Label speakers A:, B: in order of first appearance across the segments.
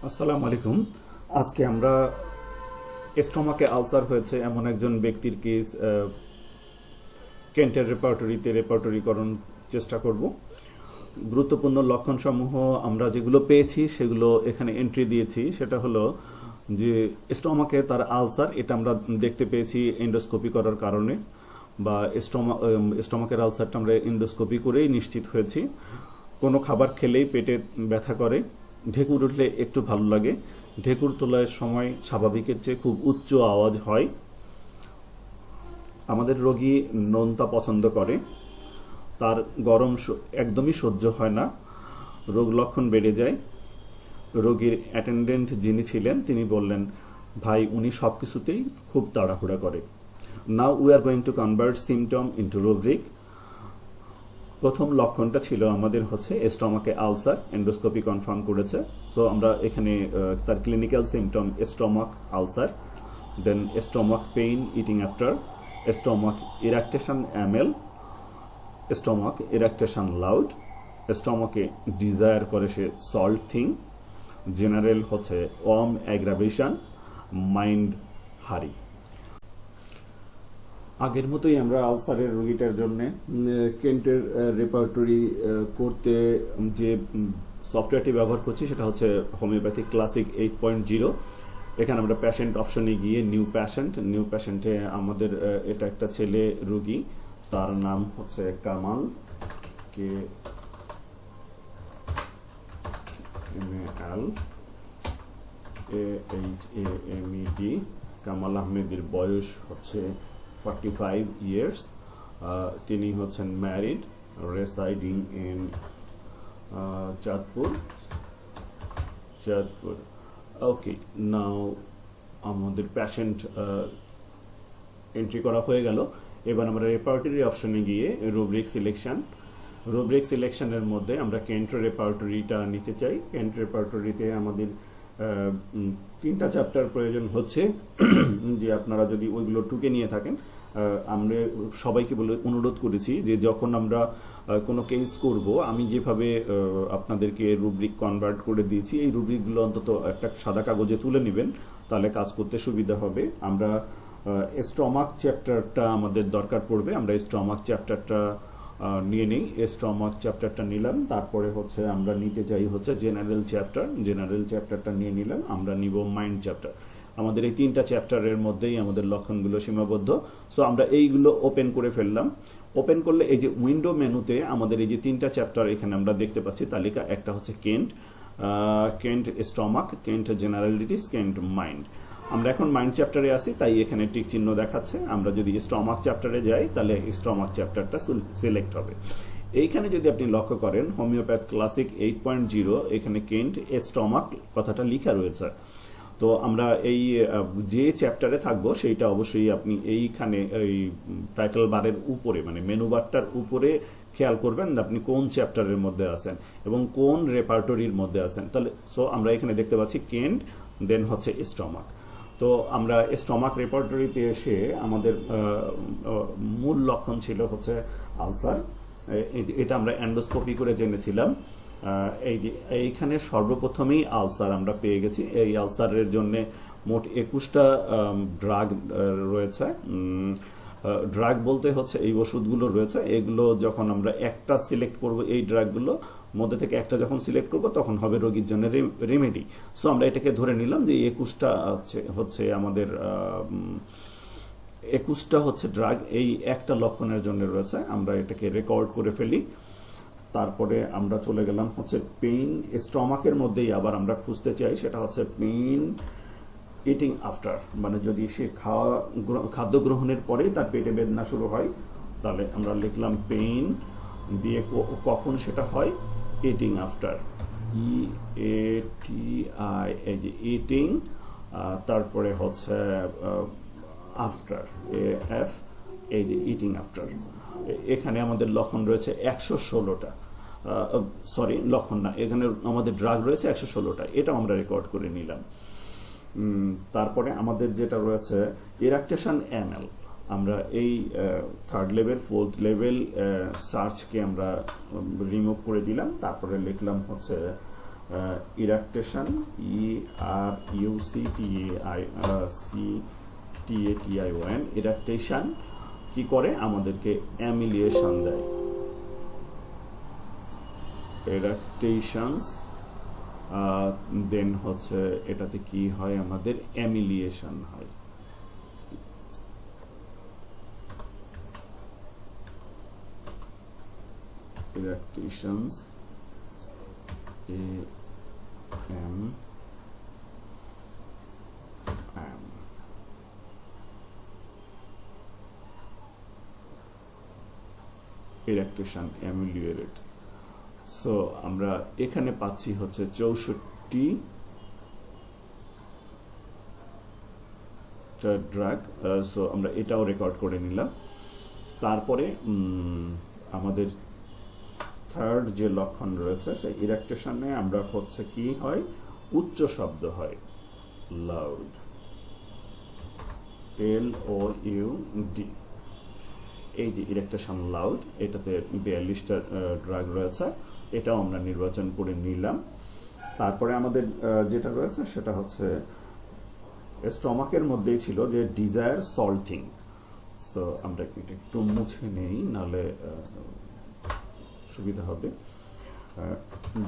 A: আসসালামু আলাইকুম। আজকে আমরা স্টমাকে আলসার হয়েছে এমন একজন ব্যক্তির কেস কেন্টের রেপার্টরিতে রেপার্টরিকরণ চেষ্টা করব। গুরুত্বপূর্ণ লক্ষণসমূহ আমরা যেগুলো পেয়েছি সেগুলো এখানে এন্ট্রি দিয়েছি। সেটা হলো যে স্টমাকে তার আলসার, এটা আমরা দেখতে পেয়েছি এন্ডোস্কোপি করার কারণে, বা স্টমাকের আলসারটা আমরা এন্ডোস্কোপি করেই নিশ্চিত হয়েছি। কোনো খাবার খেলেই পেটে ব্যথা করে, ঢেকুর উঠলে একটু ভালো লাগে, ঢেকুর তোলার সময় স্বাভাবিকের চেয়ে খুব উচ্চ আওয়াজ হয়। আমাদের রোগী নোনতা পছন্দ করে, তার গরম একদমই সহ্য হয় না, রোগ লক্ষণ বেড়ে যায়। রোগীর অ্যাটেন্ডেন্ট যিনি ছিলেন তিনি বললেন, ভাই উনি সবকিছুতেই খুব তাড়াহুড়া করে। Now we are going to convert symptom into rubric. প্রথম লক্ষণটা ছিল আমাদের হচ্ছে স্টমাকে আলসার, এন্ডোস্কোপি কনফার্ম করেছে। সো আমরা এখানে তার clinical symptom stomach ulcer, then stomach pain eating after, stomach eructation amel, stomach eructation loud, স্টমাকে ডিজায়ার করে সে সল্ট থিং, জেনারেল হচ্ছে ওয়ার্ম অ্যাগ্রাভেশন, মাইন্ড হারি। আগের মতোই আমরা আলসারের রোগীটার জন্য কেন্টের রেপার্টরি করতে যে সফটওয়্যারটি ব্যবহার করছি সেটা হচ্ছে হোমিওপ্যাথিক ক্লাসিক 8.0। এখানে আমরা প্যাশেন্ট অপশনে গিয়ে নিউ প্যাশেন্টে আমাদের এটা একটা ছেলে রোগী, তার নাম হচ্ছে কামাল, কে MALAHMED। কামাল আহমেদের বয়স হচ্ছে 45 ইয়ার্স। তিনি হচ্ছেন ম্যারিড, রেসাইডিং ইন চাঁদপুর। ওকে, নাও আমাদের প্যাশেন্ট এন্ট্রি করা হয়ে গেল। এবার আমরা রেপার্টরি অপশনে গিয়ে রুব্রিক সিলেকশনের মধ্যে আমরা কেন্ট রেপার্টরিটা নিতে চাই। কেন্ট রেপার্টরিতে আমাদের 3টা চ্যাপ্টার প্রয়োজন হচ্ছে। যে আপনারা যদি ওইগুলো টুকে নিয়ে থাকেন, আমরা সবাইকে অনুরোধ করেছি যে যখন আমরা কোনো কেস করব, আমি যেভাবে আপনাদেরকে রুব্রিক কনভার্ট করে দিয়েছি, এই রুব্রিকগুলো অন্তত একটা সাদা কাগজে তুলে নেবেন, তাহলে কাজ করতে সুবিধা হবে। আমরা স্টমাক চ্যাপ্টারটা আমাদের দরকার পড়বে, আমরা স্টমাক চ্যাপ্টারটা নিয়ে নেই। স্টমাক চ্যাপ্টারটা নিলাম, তারপরে হচ্ছে আমরা নিতে চাই হচ্ছে জেনারেল চ্যাপ্টারটা নিয়ে নিলাম। আমরা নিব মাইন্ড চ্যাপ্টার। আমাদের এই 3টা চ্যাপ্টারের মধ্যেই আমাদের লক্ষণগুলো সীমাবদ্ধ। সো আমরা এইগুলো ওপেন করে ফেললাম। ওপেন করলে এই যে উইন্ডো মেনুতে আমাদের এই যে 3টা চ্যাপ্টার এখানে আমরা দেখতে পাচ্ছি তালিকা। একটা হচ্ছে Kent stomach, Kent জেনারেলিটিস, Kent mind. আমরা এখন মাইন্ড চ্যাপ্টারে আছি, তাই এখানে টিক চিহ্ন দেখাচ্ছে। আমরা যদি স্টমাক চ্যাপ্টারে যাই তাহলে স্টমাক চ্যাপ্টারটা সিলেক্ট হবে। এইখানে যদি আপনি লক্ষ্য করেন হোমিওপ্যাথ ক্লাসিক 8.0, এখানে কেন্ট স্টমাক কথাটা লেখা রয়েছে। তো আমরা এই যে চ্যাপ্টারে থাকবো সেইটা অবশ্যই আপনি এইখানে এই টাইটেল বারের উপরে, মানে মেনু বারটার উপরে খেয়াল করবেন আপনি কোন চ্যাপ্টারের মধ্যে আছেন এবং কোন রেপার্টরির মধ্যে আছেন। তাহলে সো আমরা এখানে দেখতে পাচ্ছি কেন্ট, দেন হচ্ছে স্টমাক। তো আমরা স্টমাক রেপার্টরিতে এসে আমাদের মূল লক্ষণ ছিল হচ্ছে আলসার। এটা আমরা এন্ডোস্কোপি করে জেনেছিলাম। এইখানে সর্বপ্রথমেই আলসার আমরা পেয়ে গেছি। এই আলসারের জন্য মোট 21টা ড্রাগ রয়েছে। ড্রাগ বলতে হচ্ছে এই ওষুধগুলো রয়েছে। এগুলো যখন আমরা একটা সিলেক্ট করব, এই ড্রাগগুলো মধ্যে থেকে একটা যখন সিলেক্ট করব তখন হবে রোগীর জন্য রেমেডি। সো আমরা এটাকে ধরে নিলাম যে 21টা হচ্ছে আমাদের 21টা হচ্ছে ড্রাগ এই একটা লক্ষণের জন্য রয়েছে। আমরা এটাকে রেকর্ড করে ফেলি। তারপরে আমরা চলে গেলাম হচ্ছে পেইন। স্টমাকের মধ্যেই আবার আমরা খুঁজতে চাই, সেটা হচ্ছে পেইন ইটিং আফটার, মানে যদি সে খাদ্য গ্রহণের পরে তার পেটে বেদনা শুরু হয়, তাহলে আমরা লিখলাম পেইন দিয়ে কখন সেটা হয়, ইটিং আফটার, EATI, এই যে ইটিং, তারপরে হচ্ছে আফটার, AF, এই যে ইটিং আফটার। এখানে আমাদের লক্ষণ রয়েছে 116টা। সরি, লক্ষণ না, এখানে আমাদের ড্রাগ রয়েছে 116টা। এটা আমরা রেকর্ড করে নিলাম। তারপরে আমাদের যেটা রয়েছে ইরাকটেশন এমএল, আমরা এই 3rd লেভেল 4th লেভেল সার্চকে আমরা রিমুভ করে দিলাম। তারপরে লিখলাম হচ্ছে ইরাকটেশন, ERUCTATION, ইরাকটেশন কি করে আমাদেরকে অ্যামিলিয়েশন দেয়, ইরাকটেশনস দেন হচ্ছে এটাতে কি হয় আমাদের অ্যামিলিয়েশন হয়। ইরাকটেশনস ইরাকটেশন অ্যামিলিয়েট। সো আমরা এখানে পাচ্ছি হচ্ছে 64টা ড্রাগ। সো আমরা এটাও রেকর্ড করে নিলাম। তারপরে আমাদের থার্ড যে লক্ষণ রয়েছে সেই ইরাকটেশনে আমরা হচ্ছে কি হয়, উচ্চ শব্দ হয়, লাউড, LOUD। এই যে ইরাকটেশন লাউড, এটাতে 42টা ড্রাগ রয়েছে, এটাও আমরা নির্বাচন করে নিলাম। তারপরে আমাদের যেটা রয়েছে সেটা হচ্ছে স্টমাকের মধ্যেই ছিল যে ডিজায়ার সল্টিং। সো আমরা এটা একটু মুছে নেই, নাহলে সুবিধা হবে।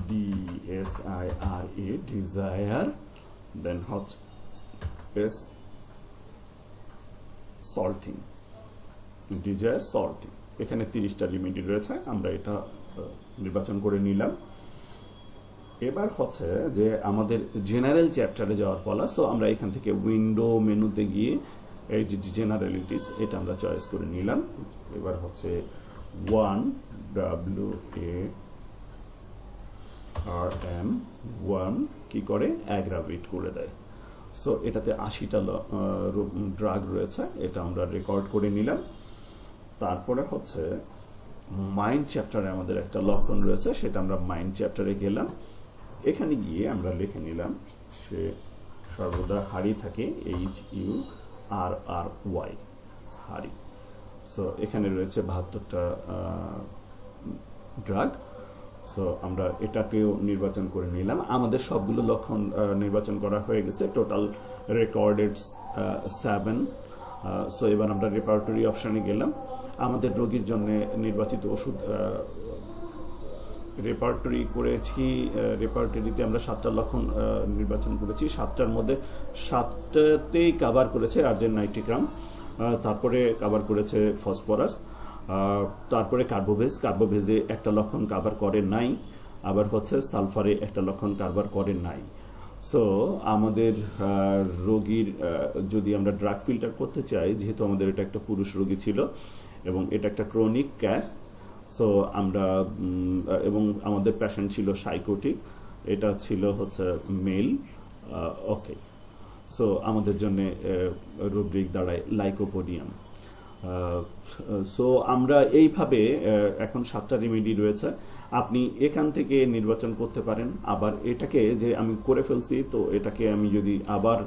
A: DSIRA, ডিজায়ার, দেন হচ্ছে সল্টিং, ডিজায়ার সল্টিং। এখানে 30টা রেমেডি রয়েছে, আমরা এটা নির্বাচন করে নিলাম। এবার হচ্ছে যে আমাদের জেনারেল চ্যাপ্টারে যাওয়ার পালা। সো আমরা এখান থেকে উইন্ডো মেনুতে গিয়ে এই যে জেনারেলিটিস, এটা আমরা চয়েস করে নিলাম। এবার হচ্ছে 1WARM কি করে, অ্যাগ্রাভেট করে দেয়। সো এটাতে 80টা ড্রাগ রয়েছে, এটা আমরা রেকর্ড করে নিলাম। তারপরে হচ্ছে মাইন্ড চ্যাপ্টারে আমাদের একটা লক্ষণ রয়েছে, সেটা আমরা মাইন্ড চ্যাপ্টারে গেলাম। এখানে গিয়ে আমরা লিখে নিলাম সে সর্বদা হারি থাকে, HURRY, হারি। সো এখানে রয়েছে 72টা ড্রাগ। সো আমরা এটাকেও নির্বাচন করে নিলাম। আমাদের সবগুলো লক্ষণ নির্বাচন করা হয়ে গেছে, টোটাল রেকর্ডেড 7। সো এবার আমরা রেপার্টরি অপশনে গেলাম। আমাদের রোগীর জন্য নির্বাচিত ওষুধ রেপার্টরি করেছি। রেপার্টরিতে আমরা 7টা লক্ষণ নির্বাচন করেছি, 7টার মধ্যে 7টাতেই কাভার করেছে আর্জেন্ট নাইট্রিগ্রাম, তারপরে কাভার করেছে ফসফরাস, তারপরে কার্বোভেজে একটা লক্ষণ কাভার করে নাই, আবার হচ্ছে সালফারে একটা লক্ষণ কাভার করে নাই। সো আমাদের রোগীর যদি আমরা ড্রাগ ফিল্টার করতে চাই, যেহেতু আমাদের এটা একটা পুরুষ রোগী ছিল এবং এটা একটা ক্রনিক ক্যাশ, সো আমরা এবং আমাদের পেশেন্ট ছিল সাইকোটিক, এটা ছিল হচ্ছে মেল। ওকে, সো আমাদের জন্য রুব্রিক দাঁড়ায় লাইকোপোডিয়াম। সো আমরা এইভাবে এখন 7টা রেমেডি রয়েছে, আপনি এখান থেকে নির্বাচন করতে পারেন। আবার এটাকে যে আমি করে ফেলছি, তো এটাকে আমি যদি আবার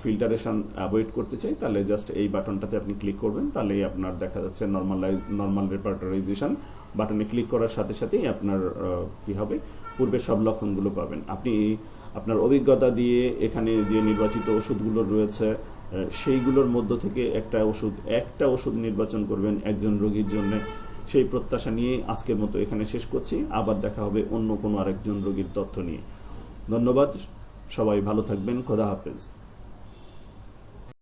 A: ফিল্টারেশন অ্যাভয়েড করতে চাই, তাহলে জাস্ট এই বাটনটাতে আপনি ক্লিক করবেন, তাহলেই আপনার দেখা যাচ্ছে নর্মাল রেপার্টরাইজেশন বাটনে ক্লিক করার সাথে সাথেই আপনার কি হবে, পূর্বে সব লক্ষণগুলো পাবেন। আপনি আপনার অভিজ্ঞতা দিয়ে এখানে যে নির্বাচিত ওষুধগুলো রয়েছে সেইগুলোর মধ্য থেকে একটা ওষুধ নির্বাচন করবেন একজন রোগীর জন্য, সেই প্রত্যাশা নিয়ে আজকের মতো এখানে শেষ করছি। আবার দেখা হবে অন্য কোনো আরেকজন রোগীর তথ্য নিয়ে। ধন্যবাদ, সবাই ভালো থাকবেন, খোদা হাফেজ।